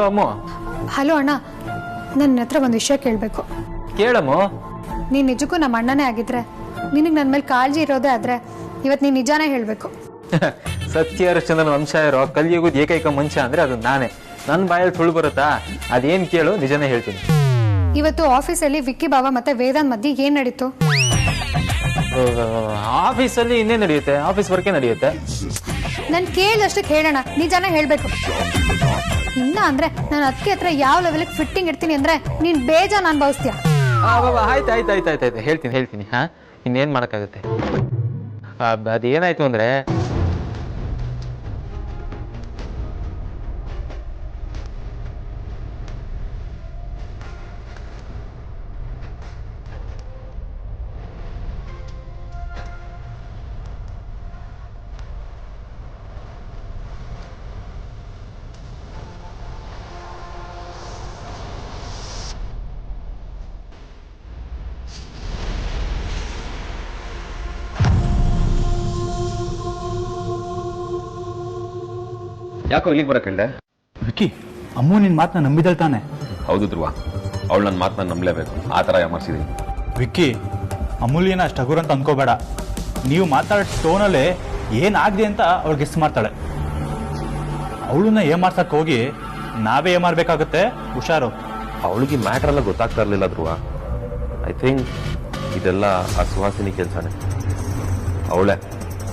Hello ಅಮ್ಮ. Hello ಅಣ್ಣ, ನನ್ನ ಹತ್ರ ಒಂದು ವಿಷಯ ಕೇಳಬೇಕು. ಕೇಳಮ್ಮ. ನೀನು ನಿಜಕ್ಕೂ ನಮ್ಮ ಅಣ್ಣನೇ ಆಗಿದ್ರೆ, ನಿನಗೆ ನನ್ನ ಮೇಲೆ ಕಾಳಜಿ ಇರೋದೇ ಆದ್ರೆ ಇವತ್ತು ನೀನು ನಿಜಾನೇ ಹೇಳಬೇಕು. ಸತ್ಯ ಹರಿಶ್ಚಂದ್ರನ ವಂಶ ಇರೋ ಕಲಿಯುಗದ ಏಕೈಕ ಮನುಷ್ಯ ಅಂದ್ರೆ ಅದು ನಾನೇ. ನನ್ನ ಬಾಯಲ್ಲಿ ಸುಳ್ಳು ಬರುತ್ತಾ? ಅದೇನ್ ಕೇಳು, ನಿಜನೇ ಹೇಳ್ತೀನಿ. ಇವತ್ತು ಆಫೀಸಲ್ಲಿ ವಿಕ್ಕಿ ಬಾಬಾ ಮತ್ತೆ ವೇದಾಂತ್ ಮಧ್ಯೆ ಏನ್ ನಡೀತು? ಆಫೀಸಲ್ಲಿ ಇನ್ನೇ ನಡೆಯುತ್ತೆ, ಆಫೀಸ್ ವರ್ಕೇ ನಡೆಯುತ್ತೆ. ನಾನು ಕೇಳಿದಷ್ಟಕ್ಕೆ ಹೇಳೋಣ, ನಿಜಾನೇ ಹೇಳ್ಬೇಕು. ಇಲ್ಲ ಅಂದ್ರೆ ನಾನು ಅದಕ್ಕೆ ಹತ್ರ ಯಾವ ಲೆವೆಲ್ಗೆ ಫಿಟ್ಟಿಂಗ್ ಇಡ್ತೀನಿ ಅಂದ್ರೆ ನೀನ್ ಬೇಜಾನ್ ಅನ್ಭವಿಸ್ತೀಯ. ಆಯ್ತು ಹೇಳ್ತೀನಿ. ಹಾ, ಇನ್ನೇನ್ ಮಾಡಕ್ಕಾಗುತ್ತೆ? ಅದೇನಾಯ್ತು ಅಂದ್ರೆ, ಯಾಕೋ ಇಲ್ಲಿಗೆ ಬರಕಂಡೆ? ವಿಕ್ಕಿ, ಅಮ್ಮು ನಿನ್ ಮಾತನ್ನ ನಂಬಿದಳ್ ತಾನೆ? ಹೌದು ಧ್ರುವ, ಅವಳು ನನ್ನ ಮಾತನ್ನ ನಂಬಲೇಬೇಕು. ಆ ಥರ ಯಾಮರ್ಸಿದೀನಿ. ವಿಕ್ಕಿ, ಅಮೂಲ್ಯನ ಅಷ್ಟು ಹಗುರ ಅಂತ ಅನ್ಕೋಬೇಡ. ನೀವು ಮಾತಾಡೋ ಟೋನಲ್ಲೇ ಏನಾಗಿದೆ ಅಂತ ಅವಳು ಗೆಸ್ ಮಾಡ್ತಾಳೆ. ಅವಳನ್ನ ಏಮಾರ್ಸಕ್ ಹೋಗಿ ನಾವೇ ಏಮಾರ್ಬೇಕಾಗುತ್ತೆ. ಹುಷಾರು. ಅವಳಿಗೆ ಮ್ಯಾಟ್ರ್ ಎಲ್ಲ ಗೊತ್ತಾಗ್ತಾ ಇರಲಿಲ್ಲ ಧ್ರುವ. ಐ ಥಿಂಕ್ ಇದೆಲ್ಲ ಆ ಸುಹಾಸಿನಿ ಕೆಲಸನೇ. ಅವಳೇ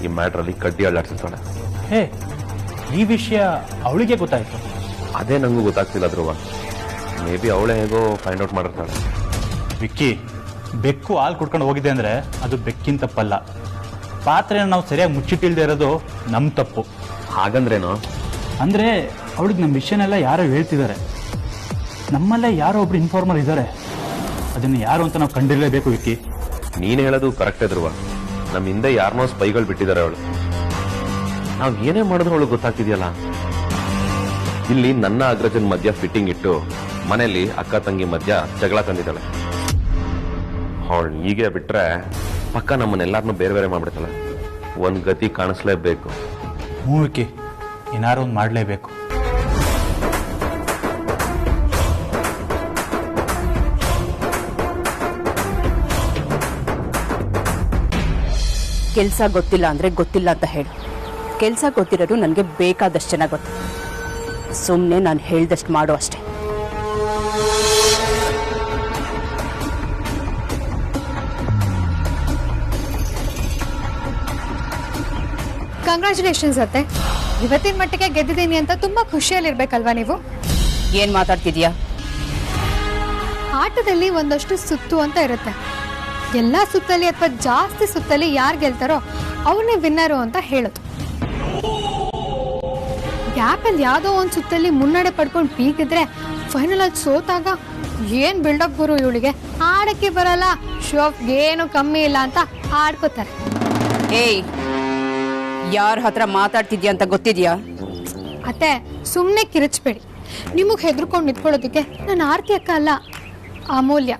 ಈ ಮ್ಯಾಟ್ರಲ್ಲಿ ಕಡ್ಡಿ ಅಳ್ಳಾಡ್ಸಿರ್ತಾಳೆ. ಹೇ, ಈ ವಿಷಯ ಅವಳಿಗೆ ಗೊತ್ತಾಯ್ತು? ಅದೇ ನನಗೂ ಗೊತ್ತಾಗ್ತಿಲ್ಲ ಧ್ರುವ. ಮೇ ಬಿ ಅವಳೇ ಹೇಗೋ ಫೈಂಡ್ ಔಟ್ ಮಾಡಿರ್ತಾಳೆ. ವಿಕ್ಕಿ, ಬೆಕ್ಕು ಹಾಲು ಕುಡ್ಕೊಂಡು ಹೋಗಿದೆ ಅಂದ್ರೆ ಅದು ಬೆಕ್ಕಿನ ತಪ್ಪಲ್ಲ. ಪಾತ್ರೆನ ನಾವು ಸರಿಯಾಗಿ ಮುಚ್ಚಿಟ್ಟಿಲ್ದೇ ಇರೋದು ನಮ್ಮ ತಪ್ಪು. ಹಾಗಂದ್ರೇನು? ಅಂದ್ರೆ ಅವಳಿಗೆ ನಮ್ಮ ವಿಷಯನೆಲ್ಲ ಯಾರೋ ಹೇಳ್ತಿದ್ದಾರೆ. ನಮ್ಮಲ್ಲೇ ಯಾರೋ ಒಬ್ರು ಇನ್ಫಾರ್ಮರ್ ಇದ್ದಾರೆ. ಅದನ್ನು ಯಾರು ಅಂತ ನಾವು ಕಂಡಿರಲೇಬೇಕು. ವಿಕ್ಕಿ, ನೀನು ಹೇಳೋದು ಕರೆಕ್ಟೇ ಧ್ರುವ. ನಮ್ಮ ಹಿಂದೆ ಯಾರನ್ನೋ ಸ್ಪೈಗಳು ಬಿಟ್ಟಿದ್ದಾರೆ. ಅವಳು ನಾವು ಏನೇ ಮಾಡಿದ್ರು ಅವಳು ಗೊತ್ತಾಗ್ತಿದೆಯಲ್ಲ. ಇಲ್ಲಿ ನನ್ನ ಅಗ್ರಜನ್ ಮಧ್ಯ ಫಿಟ್ಟಿಂಗ್ ಇಟ್ಟು ಮನೆಯಲ್ಲಿ ಅಕ್ಕ ತಂಗಿ ಮಧ್ಯ ಜಗಳ ತಂದಿದ್ದಾಳೆ. ಅವಳು ಹೀಗೆ ಬಿಟ್ರೆ ಪಕ್ಕ ನಮ್ಮನ್ನೆಲ್ಲಾರನ್ನೂ ಬೇರೆ ಬೇರೆ ಮಾಡ್ಬಿಡ್ತಾಳೆ. ಒಂದ್ ಗತಿ ಕಾಣಿಸ್ಲೇಬೇಕು. ವಿಕ್ಕಿ, ಏನಾರು ಒಂದು ಮಾಡಲೇಬೇಕು. ಕೆಲಸ ಗೊತ್ತಿಲ್ಲ ಅಂದ್ರೆ ಗೊತ್ತಿಲ್ಲ ಅಂತ ಹೇಳು. ಕೆಲಸ ಗೊತ್ತಿರೋದು ನನಗೆ ಬೇಕಾದಷ್ಟು ಜನ ಗೊತ್ತು. ಸುಮ್ಮನೆ ನಾನು ಹೇಳ್ದಷ್ಟು ಮಾಡು ಅಷ್ಟೇ. ಕಂಗ್ರ್ಯಾಚುಲೇಷನ್ಸ್ ಅತ್ತೆ. ಇವತ್ತಿನ ಮಟ್ಟಿಗೆ ಗೆದ್ದಿದ್ದೀನಿ ಅಂತ ತುಂಬಾ ಖುಷಿಯಲ್ಲಿರ್ಬೇಕಲ್ವಾ ನೀವು? ಏನ್ ಮಾತಾಡ್ತಿದ್ಯಾ? ಆಟದಲ್ಲಿ ಒಂದಷ್ಟು ಸುತ್ತು ಅಂತ ಇರುತ್ತೆ. ಎಲ್ಲಾ ಸುತ್ತಲ್ಲಿ ಅಥವಾ ಜಾಸ್ತಿ ಸುತ್ತಲ್ಲಿ ಯಾರು ಗೆಲ್ತಾರೋ ಅವನೇ ವಿನ್ನರು ಅಂತ ಹೇಳೋದು. ಗ್ಯಾಪಲ್ಲಿ ಯಾವುದೋ ಒಂದು ಸುತ್ತಲ್ಲಿ ಮುನ್ನಡೆ ಪಡ್ಕೊಂಡು ಬೀಗಿದ್ರೆ ಫೈನಲ್ ಅಲ್ಲಿ ಸೋತಾಗ ಏನ್ ಬಿಲ್ಡಪ್ ಗುರು, ಇವಳಿಗೆ ಆಡಕ್ಕೆ ಬರಲ್ಲ, ಶೋ ಆಫ್ ಏನು ಕಮ್ಮಿ ಇಲ್ಲ ಅಂತ ಆಡ್ಕೋತಾರೆ. ಏಯ್, ಯಾರ ಹತ್ರ ಮಾತಾಡ್ತಿದ್ಯಾ ಅಂತ ಗೊತ್ತಿದ್ಯಾ? ಅತ್ತೆ, ಸುಮ್ಮನೆ ಕಿರಿಚ್ಬೇಡಿ. ನಿಮಗೆ ಹೆದರ್ಕೊಂಡು ನಿಂತ್ಕೊಳ್ಳೋದಕ್ಕೆ ನಾನು ಆರ್ತಿ ಅಕ್ಕ ಅಲ್ಲ, ಅಮೂಲ್ಯ.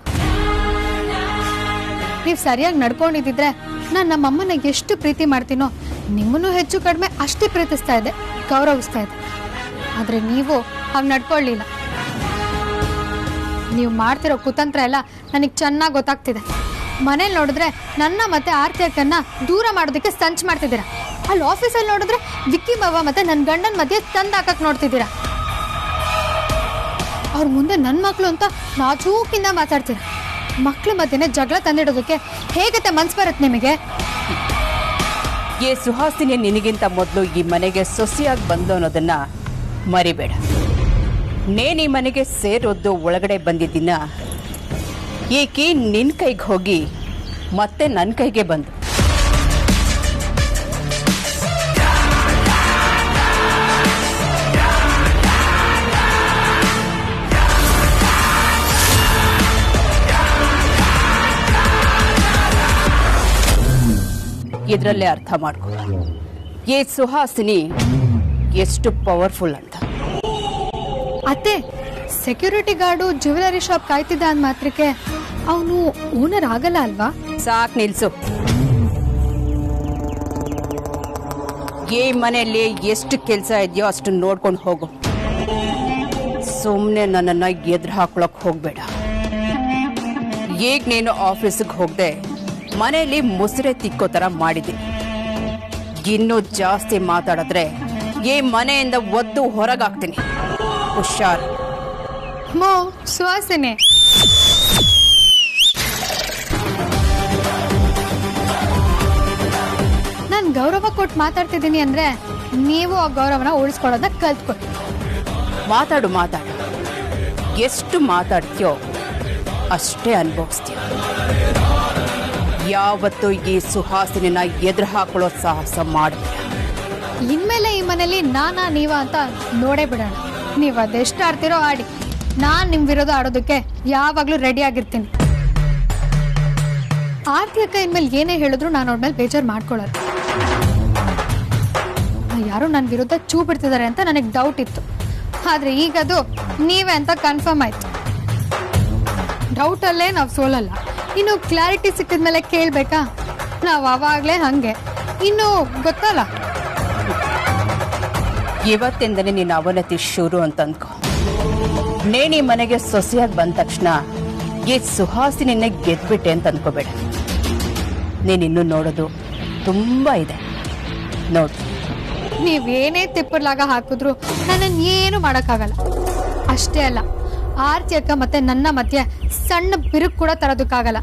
ನೀವು ಸರಿಯಾಗಿ ನಡ್ಕೊಂಡಿದ್ದಿದ್ರೆ ನಾನು ನಮ್ಮಮ್ಮನ ಎಷ್ಟು ಪ್ರೀತಿ ಮಾಡ್ತೀನೋ ನಿಮ್ಮನ್ನು ಹೆಚ್ಚು ಕಡಿಮೆ ಅಷ್ಟೇ ಪ್ರೀತಿಸ್ತಾ ಇದ್ದೆ, ಗೌರವಿಸ್ತಾ ಇದ್ದೆ. ಆದರೆ ನೀವು ಹಾಗೆ ನಡ್ಕೊಳ್ಳಿಲ್ಲ. ನೀವು ಮಾಡ್ತಿರೋ ಕುತಂತ್ರ ಎಲ್ಲ ನನಗೆ ಚೆನ್ನಾಗಿ ಗೊತ್ತಾಗ್ತಿದೆ. ಮನೇಲಿ ನೋಡಿದ್ರೆ ನನ್ನ ಮತ್ತೆ ಆರ್ತಿ ಅಕ್ಕನ್ನ ದೂರ ಮಾಡೋದಕ್ಕೆ ಸಂಚು ಮಾಡ್ತಿದ್ದೀರಾ. ಅಲ್ಲಿ ಆಫೀಸಲ್ಲಿ ನೋಡಿದ್ರೆ ವಿಕ್ಕಿ ಬಾಬಾ ಮತ್ತೆ ನನ್ನ ಗಂಡನ ಮಧ್ಯೆ ತಂದು ಹಾಕಕ್ಕೆ ನೋಡ್ತಿದ್ದೀರಾ. ಅವ್ರ ಮುಂದೆ ನನ್ನ ಮಕ್ಕಳು ಅಂತ ನಾಚೂಕಿಂದ ಮಾತಾಡ್ತೀರಾ. ಮಕ್ಕಳ ಮಧ್ಯೆ ಜಗಳ ತಂದಿಡೋದಕ್ಕೆ ಹೇಗತ್ತೆ ಮನ್ಸು ಬರುತ್ತೆ ನಿಮಗೆ? ಏ ಸುಹಾಸಿನಿ, ನಿನಗಿಂತ ಮೊದಲು ಈ ಮನೆಗೆ ಸೊಸೆಯಾಗಿ ಬಂದು ಅನ್ನೋದನ್ನ ಮರಿಬೇಡ. ನೇನು ಈ ಮನೆಗೆ ಸೇರೋದು ಒಳಗಡೆ ಬಂದಿದ್ದಿನ ಏಕೆ ನಿನ್ನ ಕೈಗೆ ಹೋಗಿ ಮತ್ತೆ ನನ್ನ ಕೈಗೆ ಬಂದು. ಇದರಲ್ಲೇ ಅರ್ಥ ಮಾಡ್ಕೊ ಏ ಸುಹಾಸಿನಿ ಎಷ್ಟು ಪವರ್ಫುಲ್ ಅಂತ. ಅತ್ತೆ, ಸೆಕ್ಯೂರಿಟಿ ಗಾರ್ಡು ಜ್ಯುವೆಲರಿ ಶಾಪ್ ಕಾಯ್ತಿದ್ದ ಅಂದ ಮಾತ್ರಕ್ಕೆ ಅವನು ಓನರ್ ಆಗಲ್ಲ ಅಲ್ವಾ? ಸಾಕ್ ನಿಲ್ಸು. ಈ ಮನೆಯಲ್ಲಿ ಎಷ್ಟು ಕೆಲಸ ಇದೆಯೋ ಅಷ್ಟು ನೋಡ್ಕೊಂಡು ಹೋಗು. ಸುಮ್ಮನೆ ನನ್ನನ್ನು ಎದುರು ಹಾಕೊಳಕ್ ಹೋಗ್ಬೇಡ. ಈಗ ನೀನು ಆಫೀಸಿಗೆ ಹೋಗದೆ ಮನೆಯಲ್ಲಿ ಮುಸುರೆ ತಿಕ್ಕೋ ಥರ ಮಾಡಿದ್ದೀನಿ. ಇನ್ನೂ ಜಾಸ್ತಿ ಮಾತಾಡಿದ್ರೆ ಈ ಮನೆಯಿಂದ ಒದ್ದು ಹೊರಗಾಗ್ತೀನಿ. ಹುಷಾರ್. ಮೋ ಸುಹಾಸಿನಿ, ನಾನು ಗೌರವ ಕೊಟ್ಟು ಮಾತಾಡ್ತಿದ್ದೀನಿ ಅಂದ್ರೆ ನೀವು ಆ ಗೌರವನ ಉಳಿಸ್ಕೊಳ್ಳೋದನ್ನ ಕಲ್ತ್ಕೊಳ್ಳಿ. ಮಾತಾಡು ಮಾತಾಡು, ಎಷ್ಟು ಮಾತಾಡ್ತೀಯೋ ಅಷ್ಟೇ ಅನುಭವಿಸ್ತೀಯ. ಯಾವತ್ತೂ ಈ ಸುಹಾಸಿನಿನ ಎದುರು ಹಾಕೊಳ್ಳೋ ಸಾಹಸ ಮಾಡಬೇಡ. ಇನ್ಮೇಲೆ ಈ ಮನೇಲಿ ನಾನಾ ನೀವ ಅಂತ ನೋಡೇ ಬಿಡೋಣ. ನೀವು ಅದೆಷ್ಟು ಆಡ್ತಿರೋ ಆಡಿ, ನಾನು ನಿಮ್ಮ ವಿರೋಧ ಆಡೋದಕ್ಕೆ ಯಾವಾಗಲೂ ರೆಡಿ ಆಗಿರ್ತೀನಿ. ಆರ್ತಿ ಅಕ್ಕ ಇನ್ಮೇಲೆ ಏನೇ ಹೇಳಿದ್ರು ನಾನು ಅವ್ರ ಮೇಲೆ ಬೇಜಾರು ಮಾಡ್ಕೊಳ್ಳೋದು. ಯಾರು ನನ್ನ ವಿರುದ್ಧ ಚೂ ಬಿಡ್ತಿದ್ದಾರೆ ಅಂತ ನನಗೆ ಡೌಟ್ ಇತ್ತು, ಆದರೆ ಈಗದು ನೀವೇ ಅಂತ ಕನ್ಫರ್ಮ್ ಆಯ್ತು. ಡೌಟಲ್ಲೇ ನಾವು ಸೋಲಲ್ಲ. ಇನ್ನು ಕ್ಲಾರಿಟಿ ಸಿಕ್ಕಿದ ಮೇಲೆ ಕೇಳಬೇಕಾ? ನಾವು ಆವಾಗಲೇ ಹಾಗೆ. ಇನ್ನು ಗೊತ್ತಲ್ಲ, ಇವತ್ತಿಂದನೇ ನಿನ್ನ ಅವನತಿ ಶುರು ಅಂತ ಅಂದ್ಕೊ. ನೇಣಿ ಮನೆಗೆ ಸೊಸೆಯಾಗಿ ಬಂದ ತಕ್ಷಣ ಈ ಸುಹಾಸಿನಿನ ಗೆದ್ಬಿಟ್ಟೆ ಅಂತ ಅಂದ್ಕೋಬೇಡ. ನೀನಿನ್ನೂ ನೋಡೋದು ತುಂಬಾ ಇದೆ. ನೋಡು, ನೀವೇನೇ ತಿಪ್ಪರ್ಲಾಗ ಹಾಕಿದ್ರು ನನ್ನನ್ನು ಏನು ಮಾಡೋಕ್ಕಾಗಲ್ಲ. ಅಷ್ಟೇ ಅಲ್ಲ, ಆರ್ತಿ ಅಕ್ಕ ಮತ್ತೆ ನನ್ನ ಮಧ್ಯೆ ಸಣ್ಣ ಬಿರುಕು ಕೂಡ ತರೋದಕ್ಕಾಗಲ್ಲ.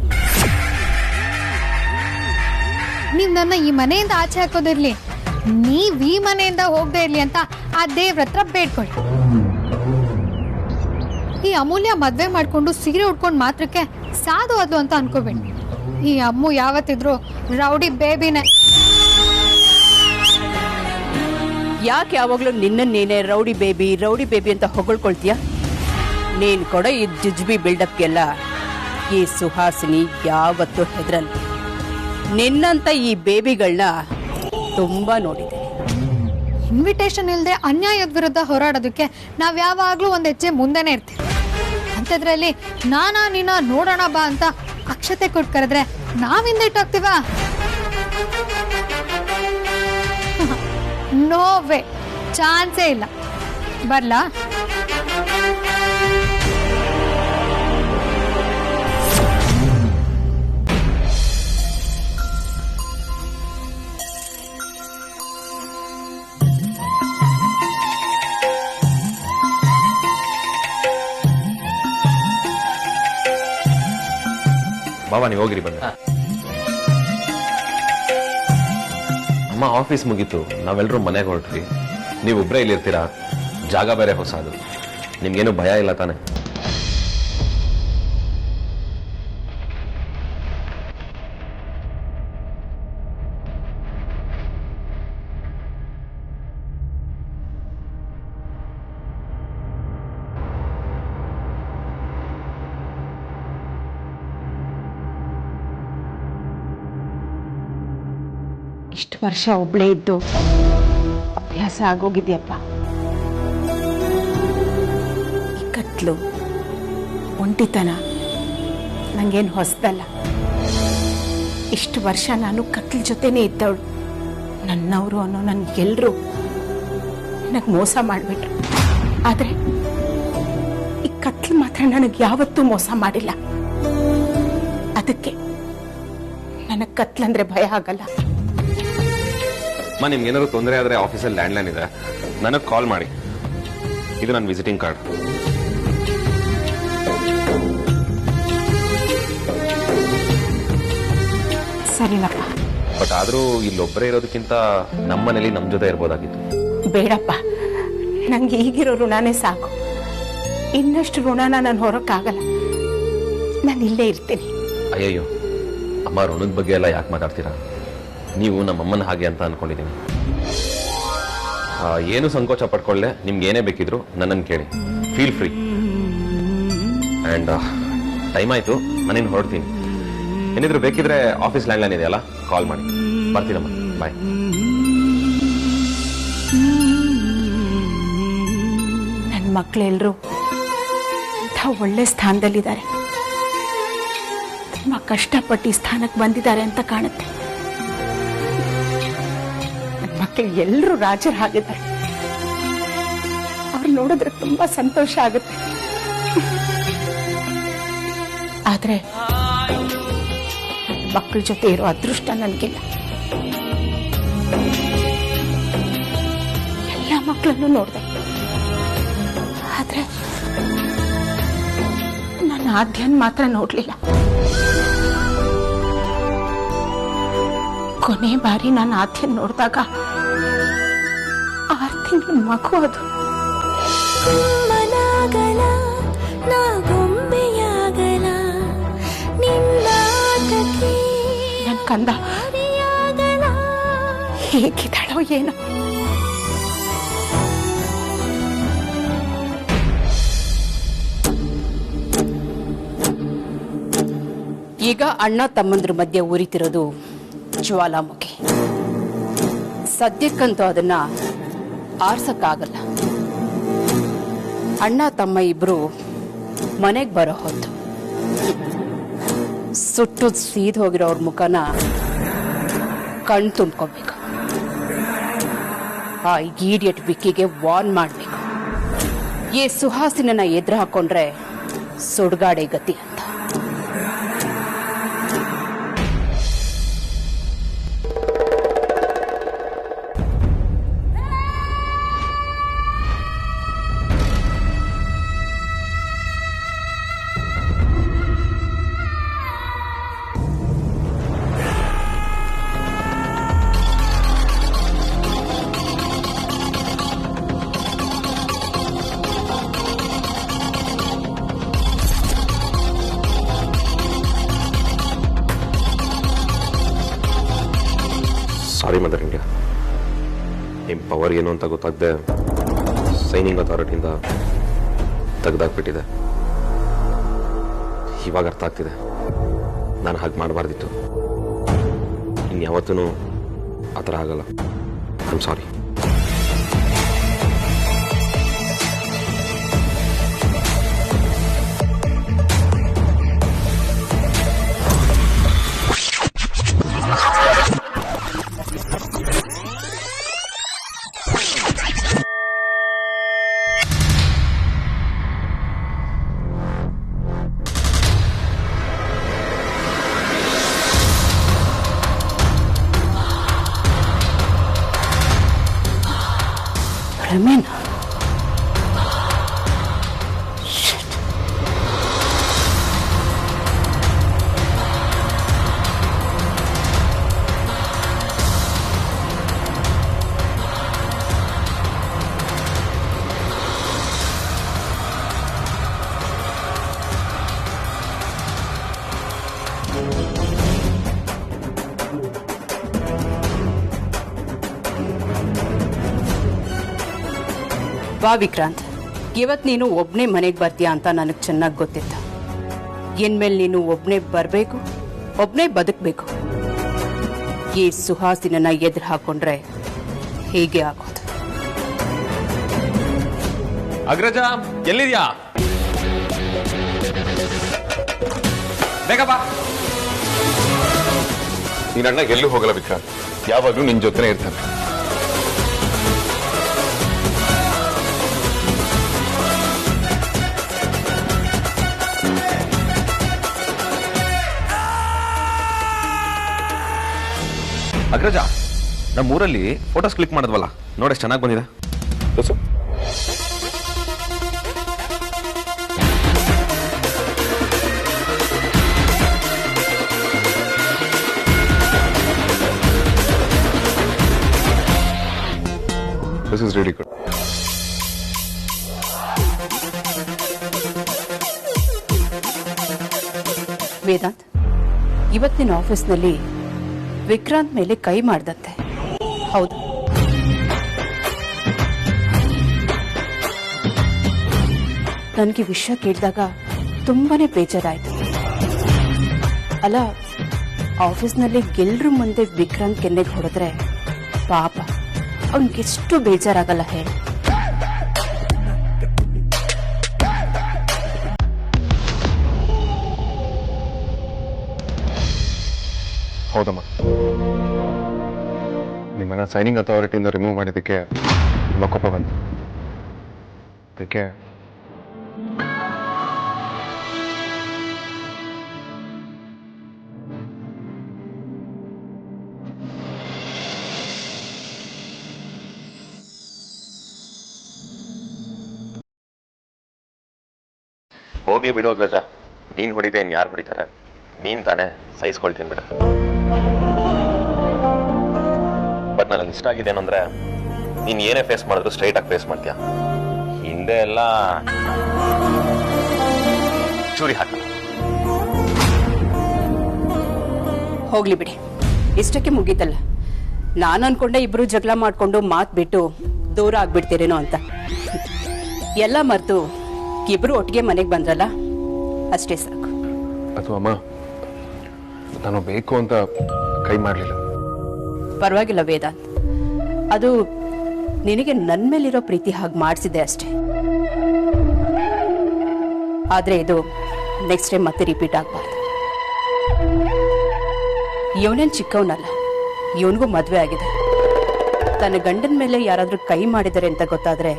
ನೀವು ನನ್ನ ಈ ಮನೆಯಿಂದ ಆಚೆ ಹಾಕೋದಿರ್ಲಿ, ನೀವ್ ಈ ಮನೆಯಿಂದ ಹೋಗದೆ ಇರ್ಲಿ ಅಂತ ಆ ದೇವ್ರ ಹತ್ರ ಬೇಡ್ಕೊಳ್ಳಿ. ಈ ಅಮೂಲ್ಯ ಮದ್ವೆ ಮಾಡ್ಕೊಂಡು ಸೀರೆ ಉಟ್ಕೊಂಡು ಮಾತ್ರಕ್ಕೆ ಸಾಧು ಅದು ಅಂತ ಅನ್ಕೋಬೇಡಿ. ಈ ಅಮ್ಮು ಯಾವತ್ತಿದ್ರು ರೌಡಿ ಬೇಬಿನೇ. ಯಾಕೆ ಯಾವಾಗಲೂ ನೀನೇ ರೌಡಿ ಬೇಬಿ ಅಂತ ಹೊಗಳ್ಕೊಳ್ತೀಯ? ನೀನ್ ಕೊಡೋ ಈ ಜುಜ್ಬಿ ಬಿಲ್ಡಪ್ಗೆಲ್ಲ ಈ ಸುಹಾಸಿನಿ ಯಾವತ್ತೂ ಹೆದರಲ್ಲ. ನಿನ್ನಂತ ಈ ಬೇಬಿಗಳನ್ನ ತುಂಬಾ ನೋಡಿದೆ. ಇನ್ವಿಟೇಷನ್ ಇಲ್ಲದೆ ಅನ್ಯಾಯದ ವಿರುದ್ಧ ಹೋರಾಡೋದಕ್ಕೆ ನಾವ್ ಯಾವಾಗ್ಲೂ ಒಂದ್ ಹೆಜ್ಜೆ ಮುಂದೆನೆ ಇರ್ತೀವಿ. ಅಂಥದ್ರಲ್ಲಿ ನಾನಾ ನೀನ ನೋಡೋಣ ಬಾ ಅಂತ ಅಕ್ಷತೆ ಕೊಟ್ಟು ಕರೆದ್ರೆ ನಾವಿಂದ ಇಟ್ಟಾಗ್ತೀವ? ನೋ ವೇ, ಚಾನ್ಸೇ ಇಲ್ಲ. ಬರ್ಲಾ? ಬಾಬಾ, ನೀವು ಹೋಗಿರಿ ಬಂದ. ಅಮ್ಮ ಆಫೀಸ್ ಮುಗೀತು, ನಾವೆಲ್ಲರೂ ಮನೆಗೆ ಹೊರಟ್ವಿ. ನೀವೊಬ್ಬರೇ ಇಲ್ಲಿರ್ತೀರಾ, ಜಾಗ ಬೇರೆ ಹೊಸದು. ನಿಮ್ಗೇನು ಭಯ ಇಲ್ಲ ತಾನೆ? ಇಷ್ಟು ವರ್ಷ ಒಬ್ಳೇ ಇದ್ದು ಅಭ್ಯಾಸ ಆಗೋಗಿದ್ಯಪ್ಪ. ಈ ಕತ್ಲು ಒಂಟಿತನ ನಂಗೇನು ಹೊಸದಲ್ಲ. ಇಷ್ಟು ವರ್ಷ ನಾನು ಕತ್ಲ ಜೊತೆನೇ ಇದ್ದವಳು. ನನ್ನವರು ಅನ್ನೋ ನನಗೆಲ್ಲರೂ ನನಗೆ ಮೋಸ ಮಾಡಿಬಿಟ್ರು. ಆದರೆ ಈ ಕತ್ಲು ಮಾತ್ರ ನನಗೆ ಯಾವತ್ತೂ ಮೋಸ ಮಾಡಿಲ್ಲ. ಅದಕ್ಕೆ ನನಗೆ ಕತ್ಲಂದ್ರೆ ಭಯ ಆಗಲ್ಲ. ಅಮ್ಮ, ನಿಮ್ಗೆ ಏನಾದ್ರು ತೊಂದರೆ ಆದ್ರೆ ಆಫೀಸಲ್ಲಿ ಲ್ಯಾಂಡ್ಲೈನ್ ಇದೆ, ನನಗೆ ಕಾಲ್ ಮಾಡಿ. ಇದು ನನ್ನ ವಿಸಿಟಿಂಗ್ ಕಾರ್ಡ್. ಸರಿನಪ್ಪ. ಬಟ್ ಆದ್ರೂ ಇಲ್ಲೊಬ್ಬರೇ ಇರೋದಕ್ಕಿಂತ ನಮ್ಮನೇಲಿ ನಮ್ಮ ಜೊತೆ ಇರ್ಬೋದಾಗಿತ್ತು. ಬೇಡಪ್ಪ, ನಂಗೆ ಈಗಿರೋ ಋಣನೇ ಸಾಕು. ಇನ್ನಷ್ಟು ಋಣನ ನಾನು ಹೊರಕ್ಕಾಗಲ್ಲ. ನಾನು ಇಲ್ಲೇ ಇರ್ತೀನಿ. ಅಯ್ಯಯ್ಯೋ ಅಮ್ಮ, ಋಣದ ಬಗ್ಗೆ ಎಲ್ಲ ಯಾಕೆ ಮಾತಾಡ್ತೀರಾ? ನೀವು ನಮ್ಮಮ್ಮನ ಹಾಗೆ ಅಂತ ಅನ್ಕೊಂಡಿದ್ದೀನಿ. ಏನು ಸಂಕೋಚ ಪಡ್ಕೊಳ್ಳೆ. ನಿಮ್ಗೆ ಏನೇ ಬೇಕಿದ್ರು ನನ್ನನ್ನು ಕೇಳಿ, ಫೀಲ್ ಫ್ರೀ. ಆ್ಯಂಡ್ ಟೈಮ್ ಆಯಿತು, ನಾನೇನು ಹೊರಡ್ತೀನಿ. ಏನಿದ್ರು ಬೇಕಿದ್ರೆ ಆಫೀಸ್ ಲ್ಯಾಂಡ್ಲೈನ್ ಇದೆಯಲ್ಲ, ಕಾಲ್ ಮಾಡಿ. ಬರ್ತೀನಮ್ಮ, ಬಾಯ್. ನನ್ನ ಮಕ್ಕಳೆಲ್ಲರೂ ಇಂಥ ಒಳ್ಳೆ ಸ್ಥಾನದಲ್ಲಿದ್ದಾರೆ. ತುಂಬ ಕಷ್ಟಪಟ್ಟು ಈ ಸ್ಥಾನಕ್ಕೆ ಬಂದಿದ್ದಾರೆ ಅಂತ ಕಾಣುತ್ತೆ. ನನ್ನ ಮಕ್ಕಳು ಎಲ್ಲರೂ ರಾಜರು ಆಗಿದ್ದಾರೆ. ಅವ್ರನ್ನ ನೋಡಿದ್ರೆ ತುಂಬಾ ಸಂತೋಷ ಆಗುತ್ತೆ. ಆದ್ರೆ ಮಕ್ಕಳ ಜೊತೆ ಇರೋ ಅದೃಷ್ಟ ನನಗಿಲ್ಲ. ಎಲ್ಲ ಮಕ್ಕಳನ್ನು ನೋಡಿದೆ, ಆದ್ರೆ ನನ್ನ ಆದ್ಯನ್ ಮಾತ್ರ ನೋಡ್ಲಿಲ್ಲ. ಕೊನೆ ಬಾರಿ ನಾನು ಆದ್ಯನ್ ನೋಡಿದಾಗ 6 ತಿಂಗಳ ಮಗು ಅದು. ಮನಾಗಲ ನಾ ಗೊಂಬೆಯಾಗಲ ನಿನ್ನಾಟಕ್ಕೆ ನನ್ ಕಂದ ಮರೆಯಾಗಲ. ಹೇಗಿದ್ದಾಳೋ ಏನೋ. ಈಗ ಅಣ್ಣ ತಮ್ಮಂದ್ರ ಮಧ್ಯೆ ಉರಿತಿರೋದು ಜ್ವಾಲಾಮುಖಿ. ಸದ್ಯಕ್ಕಂತೂ ಅದನ್ನ ಆರ್ಸಕ್ಕಾಗಲ್ಲ. ಅಣ್ಣ ತಮ್ಮ ಇಬ್ರು ಮನೆಗೆ ಬರೋ ಹೊತ್ತು ಸುಟ್ಟು ಸೀದ್ ಹೋಗಿರೋವ್ರ ಮುಖನ ಕಣ್ ತುಂಬ್ಕೋಬೇಕು. ಆ ಈಡಿಯಟ್ ವಿಕ್ಕಿಗೆ ವಾರ್ನ್ ಮಾಡಬೇಕು, ಈ ಸುಹಾಸಿನನ್ನ ಎದುರು ಹಾಕೊಂಡ್ರೆ ಸುಡ್ಗಾಡೆ ಗತಿ ಅಂತ. ಸಾರಿ ಮದರ್ ಇಂಡಿಯಾ, ನಿಮ್ಮ ಪವರ್ ಏನು ಅಂತ ಗೊತ್ತಾಗದೆ ಸೈನಿಂಗ್ ಅಥಾರಿಟಿಯಿಂದ ತೆಗೆದಾಕ್ಬಿಟ್ಟಿದೆ. ಇವಾಗ ಅರ್ಥ ಆಗ್ತಿದೆ, ನಾನು ಹಾಗೆ ಮಾಡಬಾರ್ದಿತ್ತು. ಇನ್ಯಾವತ್ತೂ ಆ ಥರ ಆಗಲ್ಲ. I am sorry. ರಮೇನ್, ಬಾ ವಿಕ್ರಾಂತ್. ಇವತ್ ನೀನು ಒಬ್ನೇ ಮನೆಗೆ ಬರ್ತೀಯಾ ಅಂತ ನನಗೆ ಚೆನ್ನಾಗಿ ಗೊತ್ತಿತ್ತು. ಇನ್ಮೇಲೆ ನೀನು ಒಬ್ನೇ ಬರಬೇಕು, ಒಬ್ನೇ ಬದುಕಬೇಕು. ಈ ಸುಹಾಸಿನನ್ನ ಎದುರು ಹಾಕೊಂಡ್ರೆ ಹೀಗೆ ಆಗೋದು. ಅಗ್ರಜ ಎಲ್ಲಿದ್ಯಾ? ಬೇಗ ಬಾ. ನೀನ್ ಅಣ್ಣ ಎಲ್ಲೂ ಹೋಗಲ್ಲ ವಿಕ್ರಾಂತ್, ಯಾವಾಗ್ಲೂ ನಿನ್ ಜೊತೆನೇ ಇರ್ತಾನೆ. ಅಗ್ರಜ, ನಮ್ಮೂರಲ್ಲಿ ಫೋಟೋಸ್ ಕ್ಲಿಕ್ ಮಾಡಿದ್ವಲ್ಲ, ನೋಡಷ್ಟು ಚೆನ್ನಾಗಿ ಬಂದಿದೆ. This is really good. Vedant, ಇವತ್ತಿನ ಆಫೀಸ್ನಲ್ಲಿ ವಿಕ್ರಾಂತ್ ಮೇಲೆ ಕೈ ಮಾಡ್ದಂತೆ. ಹೌದು, ನನಗೆ ವಿಷಯ ಕೇಳಿದಾಗ ತುಂಬಾನೇ ಬೇಜಾರಾಯ್ತು. ಅಲ್ಲ, ಆಫೀಸ್ನಲ್ಲಿ ಗೆಲ್ರ ಮುಂದೆ ವಿಕ್ರಾಂತ್ ಕೆನ್ನೆಗೆ ಹೊಡೆದ್ರೆ ಪಾಪ ಅವನಿಗೆಷ್ಟು ಬೇಜಾರಾಗಲ್ಲ ಹೇಳಿ. ಹೌದಮ್ಮ, ನಿಮ್ಮನ್ನ ಸೈನಿಂಗ್ ಅಥಾರಿಟಿಯಿಂದ ರಿಮೂವ್ ಮಾಡಿದ್ದಕ್ಕೆ ತುಂಬ ಕೋಪ ಬಂತು. ಅದಕ್ಕೆ ಹೋಗಿ ಬಿಡೋ ಗಜ, ನೀನ್ ಹೊಡಿದೆ ಇನ್ ಯಾರು ಹೊಡಿತಾರೆ? ನೀನ್ ತಾನೇ ಸಹಿಸ್ಕೊಳ್ತೀನಿ ಬಿಡ. ಬಟ್ ನನಗೆ ಇಷ್ಟ ಆಗಿದೆ ಏನಂದ್ರೆ ನೀನ್ ಏನೇ ಫೇಸ್ ಮಾಡಿದ್ರು ಸ್ಟ್ರೈಟ್ ಆಗಿ ಫೇಸ್ ಮಾಡ್ತೀಯ. ಹಿಂದೆ ಎಲ್ಲ ಚೂರಿ ಹಾಕ. ಹೋಗ್ಲಿ ಬಿಡಿ, ಇಷ್ಟಕ್ಕೆ ಮುಗೀತಲ್ಲ. ನಾನು ಅನ್ಕೊಂಡೆ ಇಬ್ರು ಜಗಳ ಮಾಡ್ಕೊಂಡು ಮಾತ್ ಬಿಟ್ಟು ದೂರ ಆಗ್ಬಿಡ್ತೀರೇನೋ ಅಂತ. ಎಲ್ಲ ಮರ್ತು ಇಬ್ರು ಒಟ್ಟಿಗೆ ಮನೆಗೆ ಬಂದ್ರಲ್ಲ, ಅಷ್ಟೇ ಸಾಕು. ಅಥವಾ ಅಮ್ಮ, ನಾನು ಬೇಕು ಅಂತ ಕೈ ಮಾಡಲಿಲ್ಲ. ಪರವಾಗಿಲ್ಲ ವೇದಾಂತ್, ಅದು ನಿನಗೆ ನನ್ನ ಮೇಲಿರೋ ಪ್ರೀತಿ ಹಾಗೆ ಮಾಡಿಸಿದೆ ಅಷ್ಟೇ. ಆದ್ರೆ ಇದು ನೆಕ್ಸ್ಟ್ ಟೈಮ್ ಮತ್ತೆ ರಿಪೀಟ್ ಆಗಬಾರ್ದು. ಇವನೇನು ಚಿಕ್ಕವನಲ್ಲ, ಇವನಿಗೂ ಮದುವೆ ಆಗಿದೆ. ತನ್ನ ಗಂಡನ ಮೇಲೆ ಯಾರಾದ್ರೂ ಕೈ ಮಾಡಿದ್ದಾರೆ ಅಂತ ಗೊತ್ತಾದ್ರೆ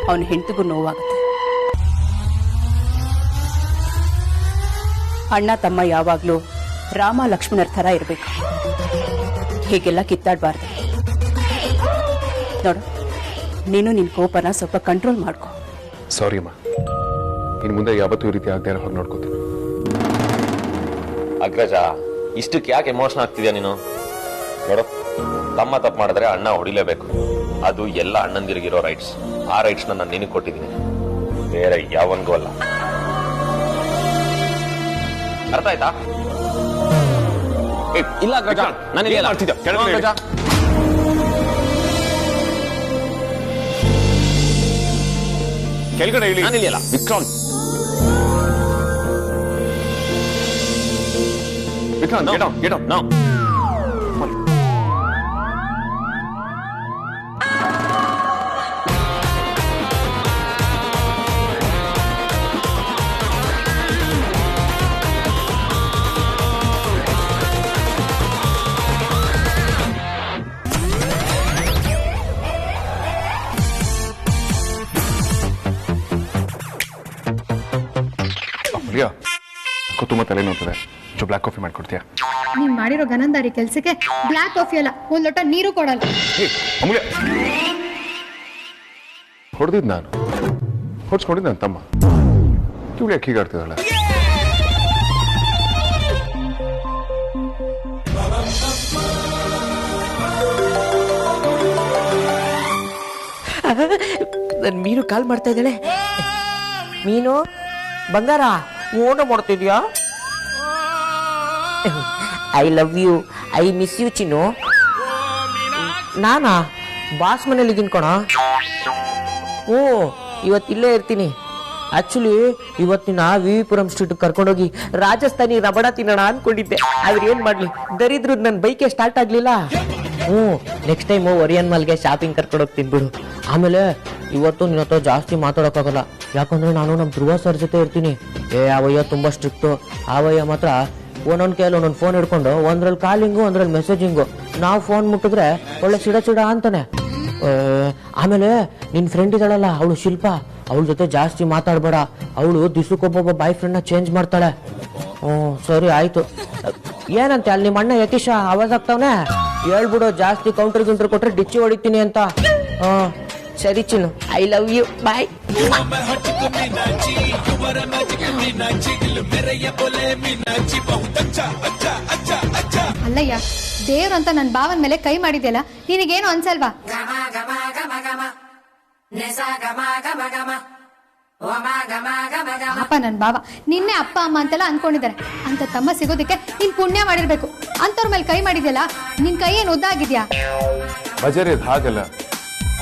ಅವನ ಹೆಂಡತಿಗೂ ನೋವಾಗುತ್ತೆ. ಅಣ್ಣ ತಮ್ಮ ಯಾವಾಗ್ಲೂ ರಾಮ ಲಕ್ಷ್ಮಣರ ಥರ ಇರಬೇಕು. ಹೀಗೆಲ್ಲ ಕಿತ್ತಾಡಬಾರ್ದು. ನೋಡು, ನೀನು ನಿನ್ನ ಕೋಪನ ಸ್ವಲ್ಪ ಕಂಟ್ರೋಲ್ ಮಾಡ್ಕೊ. ಸಾರಿ ಅಮ್ಮ, ಇನ್ನು ಮುಂದೆ ಯಾವತ್ತೂ ಈ ರೀತಿ ಆಗದೆ ಹೊರ ನೋಡ್ಕೋತೀನಿ. ಅಗ್ರಜ, ಇಷ್ಟಕ್ಕೆ ಯಾಕೆ ಎಮೋಷನ್ ಆಗ್ತಿದ್ಯಾ ನೀನು? ನೋಡು, ತಮ್ಮ ತಪ್ಪು ಮಾಡಿದ್ರೆ ಅಣ್ಣ ಹೊಡಿಲೇಬೇಕು. ಅದು ಎಲ್ಲ ಅಣ್ಣಂದಿರಿಗಿರೋ ರೈಟ್ಸ್. ಆ ರೈಟ್ಸ್ ನಾನು ನಿನಗೆ ಕೊಟ್ಟಿದ್ದೀನಿ, ಬೇರೆ ಯಾವನ್ಗೂ ಅಲ್ಲ. ಅರ್ಥ ಆಯ್ತಾ? ಇಲ್ಲ ಅಗ್ರಜ, ನಾನು ಏನ್ ಮಾಡ್ತಿದ್ದೆ ಅಗ್ರಜ. ಕೆಳಗಡೆ ಇಳಿ. ನಾನು ಇಳಿಯಲ್ಲ Vikrant. Vikrant, get down, get down. No. ಅಮೂಲ್ಯ, ತುಂಬಾ ತಲೆ ನೋಡ್ತದೆ. Black coffee ಮಾಡ್ಕೊಡ್ತೀಯಾ? ನೀನ್ ಮಾಡಿರೋ ಗನಂದಾರಿ ಕೆಲ್ಸಕ್ಕೆ ಬ್ಲ್ಯಾಕ್ ಕಾಫಿ ಅಲ್ಲ, ಒಂದ್ ಲೋಟ ನೀರು ಕೊಡಲ್ಲ. ಅಮೂಲ್ಯ, ಹೊಡೆದಿದ್ ನಾನು, ಹೊಡ್ಸ್ಕೊಂಡಿದ್ದು ನನ್ನ ತಮ್ಮ. ಇವಳು ಯಾಕೆ ಹೀಗಾಡ್ತಿದ್ದಾಳೆ? ನನ್ ಮೀನು ಕಾಲ್ ಮಾಡ್ತಾ ಇದ್ದಾಳೆ. ಮೀನು ಬಂಗಾರ, ಓನ ಮಾಡ್ತಿದ್ಯಾ? I love you, I miss you ಚಿನ್ನು. ನಾನಾ ಬಾಸ್ ಮನೇಲಿ ಇದೀನಿ ಕಣ. ಹ್ಞೂ, ಇವತ್ತಿಲ್ಲೇ ಇರ್ತೀನಿ. ಆಕ್ಚುಲಿ ಇವತ್ತಿನ ವಿವಿಪುರಂ ಸ್ಟ್ರೀಟ್ ಕರ್ಕೊಂಡೋಗಿ ರಾಜಸ್ಥಾನಿ ರಬಡ ತಿನ್ನೋಣ ಅನ್ಕೊಂಡಿದ್ದೆ. ಆದ್ರೆ ಏನ್ ಮಾಡ್ಲಿ, ದರಿದ್ರು ನನ್ನ ಬೈಕೆ ಸ್ಟಾರ್ಟ್ ಆಗ್ಲಿಲ್ಲ. ನೆಕ್ಸ್ಟ್ ಟೈಮು ಒರಿಯನ್ ಮಾಲ್ಗೆ ಶಾಪಿಂಗ್ ಕರ್ಕೊಂಡು ಹೋಗ್ತೀನಿ ಬಿಡು. ಆಮೇಲೆ ಇವತ್ತು ನಿನ್ನ ಹತ್ರ ಜಾಸ್ತಿ ಮಾತಾಡೋಕ್ಕಾಗಲ್ಲ, ಯಾಕಂದ್ರೆ ನಾನು ನಮ್ಮ ಧ್ರುವ ಸರ್ ಜೊತೆ ಇರ್ತೀನಿ. ಅವಯ್ಯ ತುಂಬಾ ಸ್ಟ್ರಿಕ್ಟು. ಅವಯ್ಯ ಮಾತ್ರ ಒಂದೊಂದು ಕೈಯಲ್ಲಿ ಒಂದೊಂದು ಫೋನ್ ಹಿಡ್ಕೊಂಡು ಒಂದ್ರಲ್ಲಿ ಕಾಲಿಂಗು ಒಂದ್ರಲ್ಲಿ ಮೆಸೇಜಿಂಗು. ನಾವು ಫೋನ್ ಮುಟ್ಟಿದ್ರೆ ಒಳ್ಳೆ ಚಿಡ ಅಂತಾನೆ. ಆಮೇಲೆ ನಿನ್ನ ಫ್ರೆಂಡ್ ಇದ್ದಾಳಲ್ಲ, ಅವಳು ಶಿಲ್ಪ, ಅವಳ ಜೊತೆ ಜಾಸ್ತಿ ಮಾತಾಡಬೇಡ. ಅವಳು ದಿಸಕ್ಕೊಬ್ಬೊಬ್ಬ ಬಾಯ್ ಫ್ರೆಂಡ್ನ ಚೇಂಜ್ ಮಾಡ್ತಾಳೆ. ಸರಿ ಆಯ್ತು. ಏನಂತೆ ಅಲ್ಲಿ ನಿಮ್ಮ ಅಣ್ಣ ಯತೀಶ ಆವಾಜ್ ಆಗ್ತಾವನೆ, ಹೇಳ್ಬಿಡು ಜಾಸ್ತಿ ಕೌಂಟರ್ ಗಿಂಟರ್ ಕೊಟ್ರೆ ಡಿಚ್ಚಿ ಹೊಡಿತೀನಿ ಅಂತ. ಸರಿ ಚಿನ್ನು, ಐ ಲವ್ ಯು, ಬಾಯ್. ಅಲ್ಲಯ್ಯ, ದೇವ್ರು ಅಂತ ನನ್ನ ಭಾವನ ಮೇಲೆ ಕೈ ಮಾಡಿದ್ಯಲ್ಲ, ನಿನಗೇನು ಅನ್ಸಲ್ವಾ? ಪಾಪ ನನ್ ಭಾವ ನಿನ್ನೆ ಅಪ್ಪ ಅಮ್ಮ ಅಂತೆಲ್ಲ ಅನ್ಕೊಂಡಿದ್ದಾರೆ. ಅಂತ ತಮ್ಮ ಸಿಗೋದಕ್ಕೆ ನೀನ್ ಪುಣ್ಯ ಮಾಡಿರ್ಬೇಕು. ಅಂತವ್ರ ಮೇಲೆ ಕೈ ಮಾಡಿದ್ಯಲ್ಲ, ನಿನ್ ಕೈ ಏನ್ ಉದ್ದಾಗಿದ್ಯಾ? ಬಜಾರಿ ಹಾಗಲ್ಲ,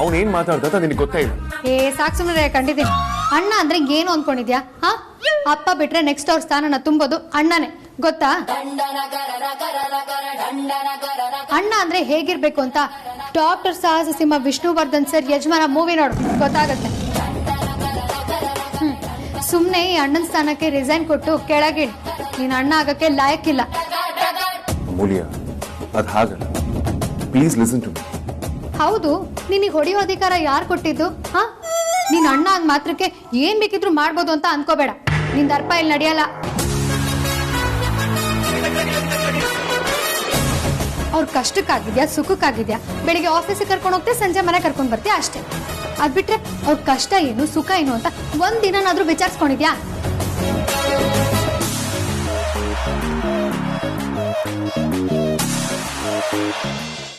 ಅವನು ಏನ್ ಮಾತಾಡ್ದ ನಿನಗೆ ಗೊತ್ತೇ ಇಲ್ಲ. ಸಾಕ್ ಸುಮ್ಮನೆ ಕಂಡಿದ್ದೀನಿ. ಅಣ್ಣ ಅಂದ್ರೆ ಏನು ಅನ್ಕೊಂಡಿದ್ಯಾ? ಹಾ, ಅಪ್ಪ ಬಿಟ್ರೆ ನೆಕ್ಸ್ಟ್ ಅವ್ರ ಸ್ಥಾನನ ತುಂಬೋದು ಅಣ್ಣನೇ, ಗೊತ್ತಾ? ಅಣ್ಣ ಅಂದ್ರೆ ಹೇಗಿರ್ಬೇಕು ಅಂತ ಡಾಕ್ಟರ್ ಸಾಹಸ ಸಿಂಹ ವಿಷ್ಣುವರ್ಧನ್ ಸರ್ ಯಜಮಾನ ಮೂವಿ ನೋಡು, ಗೊತ್ತಾಗತ್ತೆ. ಸುಮ್ನೆ ಈ ಅಣ್ಣನ ಸ್ಥಾನಕ್ಕೆ ರಿಸೈನ್ ಕೊಟ್ಟು ಕೆಳಗಿಳಿ. ನೀನ್ ಅಣ್ಣ ಆಗಕ್ಕೆ ಲಾಯಕ್ಕಿಲ್ಲ. ಅಮೂಲ್ಯ, ಅದ್ ಹಾಗಲ್ಲ. Please listen to me. ಹೌದು, ನಿನಗೆ ಹೊಡೆಯೋ ಅಧಿಕಾರ ಯಾರು ಕೊಟ್ಟಿದ್ದು? ಹಾ, ನೀನ್ ಅಣ್ಣ ಅಂದ್ ಮಾತ್ರಕ್ಕೆ ಏನ್ ಬೇಕಿದ್ರು ಮಾಡ್ಬೋದು ಅಂತ ಅನ್ಕೋಬೇಡ. ನಿಂದ ಅರ್ಪ ಇಲ್ಲಿ ನಡೆಯಲ್ಲ. ಅವ್ರ ಕಷ್ಟಕ್ಕಾಗಿದ್ಯಾ ಸುಖಕ್ಕಾಗಿದ್ಯಾ ಬೆಳಿಗ್ಗೆ ಆಫೀಸಿಗೆ ಕರ್ಕೊಂಡು ಹೋಗ್ತೆ, ಸಂಜೆ ಮನೆ ಕರ್ಕೊಂಡು ಬರ್ತೀಯ ಅಷ್ಟೇ. ಅದ್ಬಿಟ್ರೆ ಅವ್ರ ಕಷ್ಟ ಏನು ಸುಖ ಏನು ಅಂತ ಒಂದ್ ದಿನನಾದ್ರೂ ವಿಚಾರಿಸ್ಕೊಂಡಿದ್ಯಾ?